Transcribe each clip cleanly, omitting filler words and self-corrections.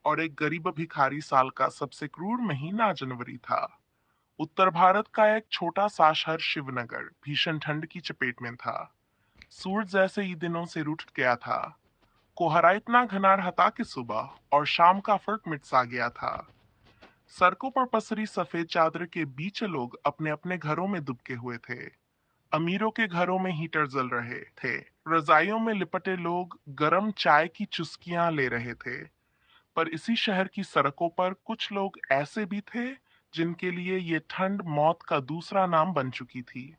और एक गरीब भिखारी साल का सबसे क्रूर महीना जनवरी था। उत्तर भारत का एक छोटा सा शहर शिवनगर भीषण ठंड की चपेट में था। सूरज जैसे ही दिनों से रूठ गया था। कोहरा इतना घना था कि सुबह और शाम का फर्क मिट सा गया था। सड़कों पर पसरी सफेद चादर के बीच लोग अपने अपने घरों में दुबके हुए थे। अमीरों के घरों में हीटर जल रहे थे। रजाइयों में लिपटे लोग गर्म चाय की चुस्कियां ले रहे थे। पर इसी शहर की सड़कों पर कुछ लोग ऐसे भी थे जिनके लिए ये ठंड मौत का दूसरा नाम बन चुकी थी।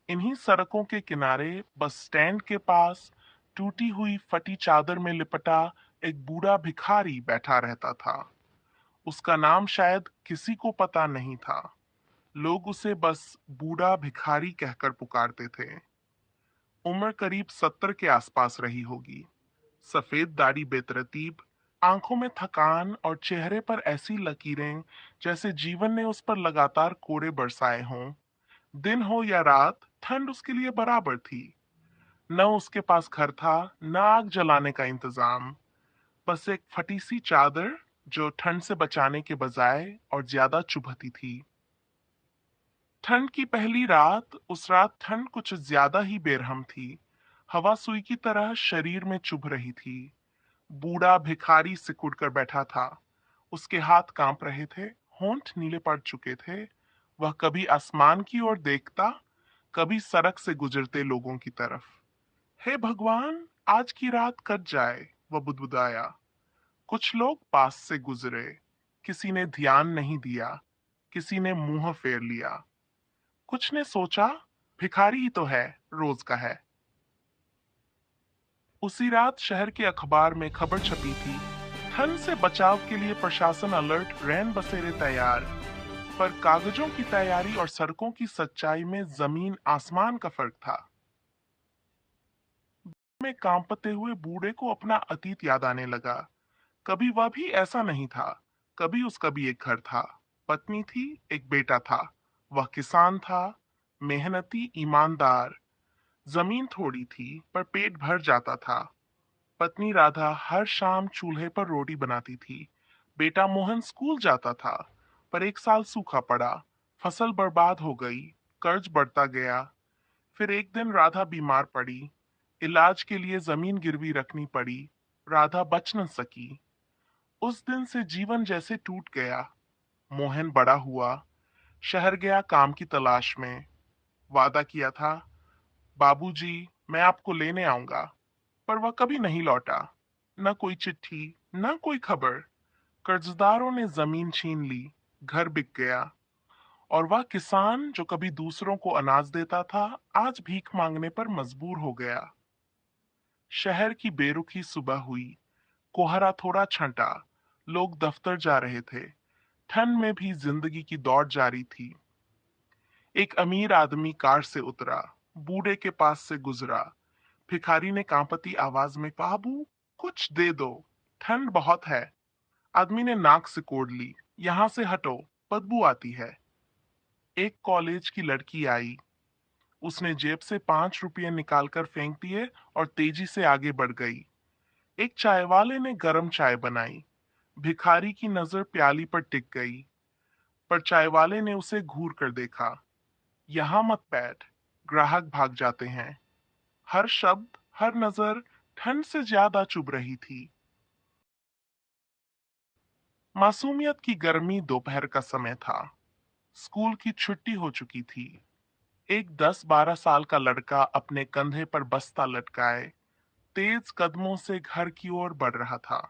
इन्हीं सड़कों के किनारे बस स्टैंड के पास टूटी हुई फटी चादर में लिपटा एक बूढ़ा भिखारी बैठा रहता था। उसका नाम शायद किसी को पता नहीं था। लोग उसे बस बूढ़ा भिखारी कहकर पुकारते थे। उम्र करीब 70 के आसपास रही होगी। सफेद दाढ़ी बेतरतीब, आंखों में थकान और चेहरे पर ऐसी लकीरें जैसे जीवन ने उस पर लगातार कोड़े बरसाए हों। दिन हो या रात, ठंड उसके लिए बराबर थी। न उसके पास घर था, न आग जलाने का इंतजाम। बस एक फटी सी चादर जो ठंड से बचाने के बजाय और ज्यादा चुभती थी। ठंड की पहली रात, उस रात ठंड कुछ ज्यादा ही बेरहम थी। हवा सुई की तरह शरीर में चुभ रही थी। बूढ़ा भिखारी सिकुड़ कर बैठा था। उसके हाथ कांप रहे थे, होंठ नीले पड़ चुके थे। वह कभी आसमान की ओर देखता, कभी सड़क से गुजरते लोगों की तरफ। हे भगवान, आज की रात कट जाए, वह बुदबुदाया। कुछ लोग पास से गुजरे। किसी ने ध्यान नहीं दिया, किसी ने मुंह फेर लिया। कुछ ने सोचा, भिखारी ही तो है, रोज का है। उसी रात शहर के अखबार में खबर छपी थी, ठंड से बचाव के लिए प्रशासन अलर्ट, रैन बसेरे तैयार। पर कागजों की तैयारी और सड़कों की सच्चाई में जमीन आसमान का फर्क था। में कांपते हुए बूढ़े को अपना अतीत याद आने लगा। कभी वह भी ऐसा नहीं था। कभी उसका भी एक घर था, पत्नी थी, एक बेटा था। वह किसान था, मेहनती, ईमानदार। जमीन थोड़ी थी पर पेट भर जाता था। पत्नी राधा हर शाम चूल्हे पर रोटी बनाती थी। बेटा मोहन स्कूल जाता था, पर एक साल सूखा पड़ा। फसल बर्बाद हो गई, कर्ज बढ़ता गया। फिर एक दिन राधा बीमार पड़ी। इलाज के लिए जमीन गिरवी रखनी पड़ी। राधा बच न सकी। उस दिन से जीवन जैसे टूट गया। मोहन बड़ा हुआ, शहर गया काम की तलाश में। वादा किया था, बाबूजी, मैं आपको लेने आऊंगा। पर वह कभी नहीं लौटा। न कोई चिट्ठी, न कोई खबर। कर्जदारों ने जमीन छीन ली, घर बिक गया। और वह किसान जो कभी दूसरों को अनाज देता था, आज भीख मांगने पर मजबूर हो गया। शहर की बेरुखी सुबह हुई। कोहरा थोड़ा छंटा। लोग दफ्तर जा रहे थे। ठंड में भी जिंदगी की दौड़ जारी थी। एक अमीर आदमी कार से उतरा, बूढ़े के पास से गुजरा। भिखारी ने कांपती आवाज में, बाबू, कुछ दे दो, ठंड बहुत है। आदमी ने नाक सिकोड़ ली, यहां से हटो, बदबू आती है। एक कॉलेज की लड़की आई। उसने जेब से 5 रुपये निकालकर फेंक दिए और तेजी से आगे बढ़ गई। एक चाय वाले ने गरम चाय बनाई। भिखारी की नजर प्याली पर टिक गई, पर चाय वाले ने उसे घूर कर देखा। यहां मत बैठ, ग्राहक भाग जाते हैं। हर शब्द, हर नजर ठंड से ज्यादा चुभ रही थी। मासूमियत की गर्मी, दोपहर का समय था। स्कूल की छुट्टी हो चुकी थी। एक 10-12 साल का लड़का अपने कंधे पर बस्ता लटकाए तेज कदमों से घर की ओर बढ़ रहा था।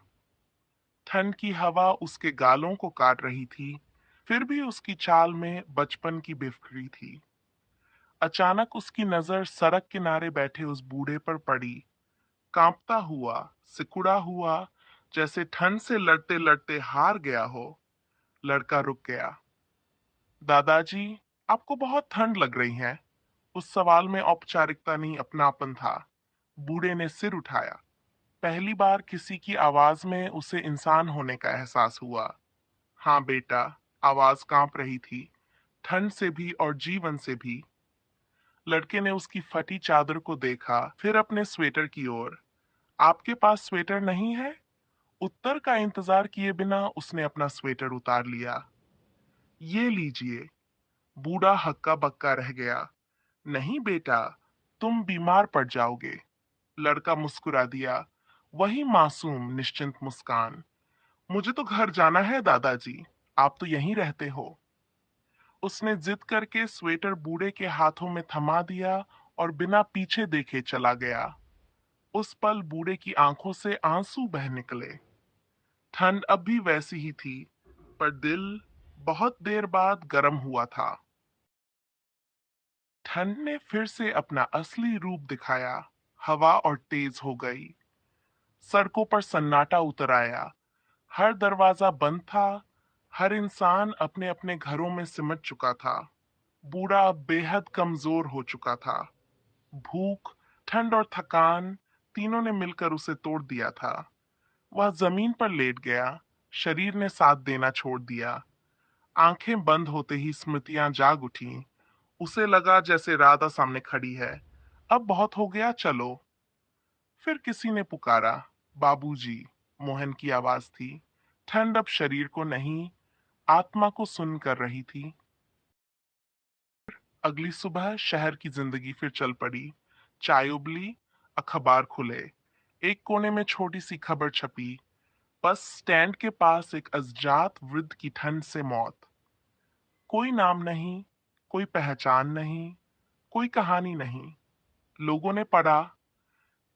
ठंड की हवा उसके गालों को काट रही थी, फिर भी उसकी चाल में बचपन की बेफिक्री थी। अचानक उसकी नजर सड़क किनारे बैठे उस बूढ़े पर पड़ी। कांपता हुआ, सिकुड़ा हुआ, जैसे ठंड से लड़ते लड़ते हार गया हो। लड़का रुक गया। दादाजी, आपको बहुत ठंड लग रही है। उस सवाल में औपचारिकता नहीं, अपनापन था। बूढ़े ने सिर उठाया। पहली बार किसी की आवाज में उसे इंसान होने का एहसास हुआ। हाँ बेटा, आवाज कांप रही थी, ठंड से भी और जीवन से भी। लड़के ने उसकी फटी चादर को देखा, फिर अपने स्वेटर की ओर। आपके पास स्वेटर नहीं है? उत्तर का इंतजार किए बिना उसने अपना स्वेटर उतार लिया। ये लीजिए। बूढ़ा हक्का बक्का रह गया। नहीं बेटा, तुम बीमार पड़ जाओगे। लड़का मुस्कुरा दिया। वही मासूम निश्चिंत मुस्कान। मुझे तो घर जाना है दादाजी, आप तो यहीं रहते हो। उसने जिद करके स्वेटर बूढ़े के हाथों में थमा दिया और बिना पीछे देखे चला गया। उस पल बूढ़े की आंखों से आंसू बह निकले। ठंड अब भी वैसी ही थी, पर दिल बहुत देर बाद गर्म हुआ था। ठंड ने फिर से अपना असली रूप दिखाया। हवा और तेज हो गई। सड़कों पर सन्नाटा उतर आया। हर दरवाजा बंद था। हर इंसान अपने अपने घरों में सिमट चुका था। बूढ़ा अब बेहद कमजोर हो चुका था। भूख, ठंड और थकान तीनों ने मिलकर उसे तोड़ दिया था। वह जमीन पर लेट गया। शरीर ने साथ देना छोड़ दिया। आंखें बंद होते ही स्मृतियां जाग उठी। उसे लगा जैसे राधा सामने खड़ी है। अब बहुत हो गया, चलो। फिर किसी ने पुकारा, बाबूजी। मोहन की आवाज थी। ठंड अब शरीर को नहीं, आत्मा को सुन कर रही थी। अगली सुबह शहर की जिंदगी फिर चल पड़ी। चाय उबली, अखबार खुले। एक कोने में छोटी सी खबर छपी, बस स्टैंड के पास एक अज्ञात वृद्ध की ठंड से मौत। कोई नाम नहीं, कोई पहचान नहीं, कोई कहानी नहीं। लोगों ने पढ़ा।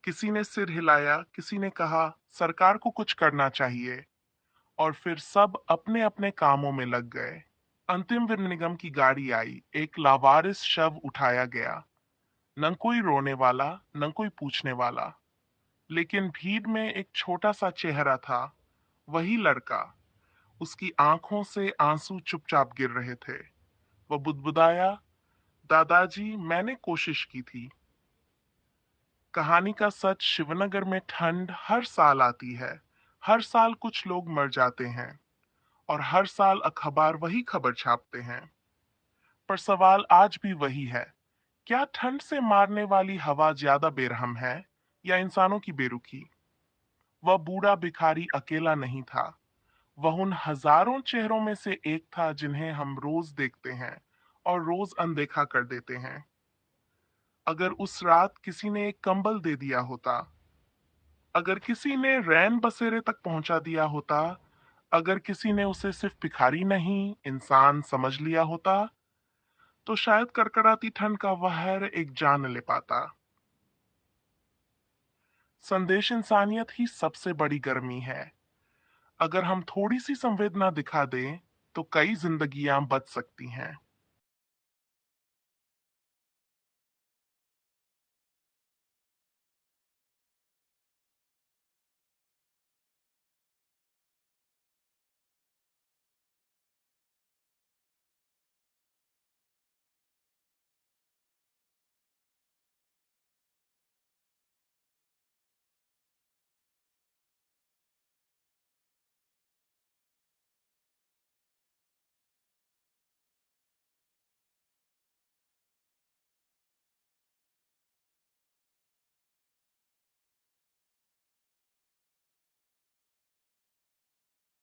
किसी ने सिर हिलाया, किसी ने कहा सरकार को कुछ करना चाहिए, और फिर सब अपने अपने कामों में लग गए। अंतिम वीर निगम की गाड़ी आई। एक लावारिस शव उठाया गया। न कोई रोने वाला, न कोई पूछने वाला। लेकिन भीड़ में एक छोटा सा चेहरा था। वही लड़का। उसकी आंखों से आंसू चुपचाप गिर रहे थे। वह बुदबुदाया, दादाजी मैंने कोशिश की थी। कहानी का सच, शिवनगर में ठंड हर साल आती है। हर साल कुछ लोग मर जाते हैं, और हर साल अखबार वही खबर छापते हैं। पर सवाल आज भी वही है, क्या ठंड से मारने वाली हवा ज्यादा बेरहम है या इंसानों की बेरुखी? वह बूढ़ा भिखारी अकेला नहीं था। वह उन हजारों चेहरों में से एक था जिन्हें हम रोज देखते हैं और रोज अनदेखा कर देते हैं। अगर उस रात किसी ने एक कंबल दे दिया होता, अगर किसी ने रैन बसेरे तक पहुंचा दिया होता, अगर किसी ने उसे सिर्फ भिखारी नहीं इंसान समझ लिया होता, तो शायद कड़कड़ाती ठंड का वहर एक जान ले पाता। संदेश इंसानियत ही सबसे बड़ी गर्मी है। अगर हम थोड़ी सी संवेदना दिखा दें, तो कई जिंदगियां बच सकती हैं।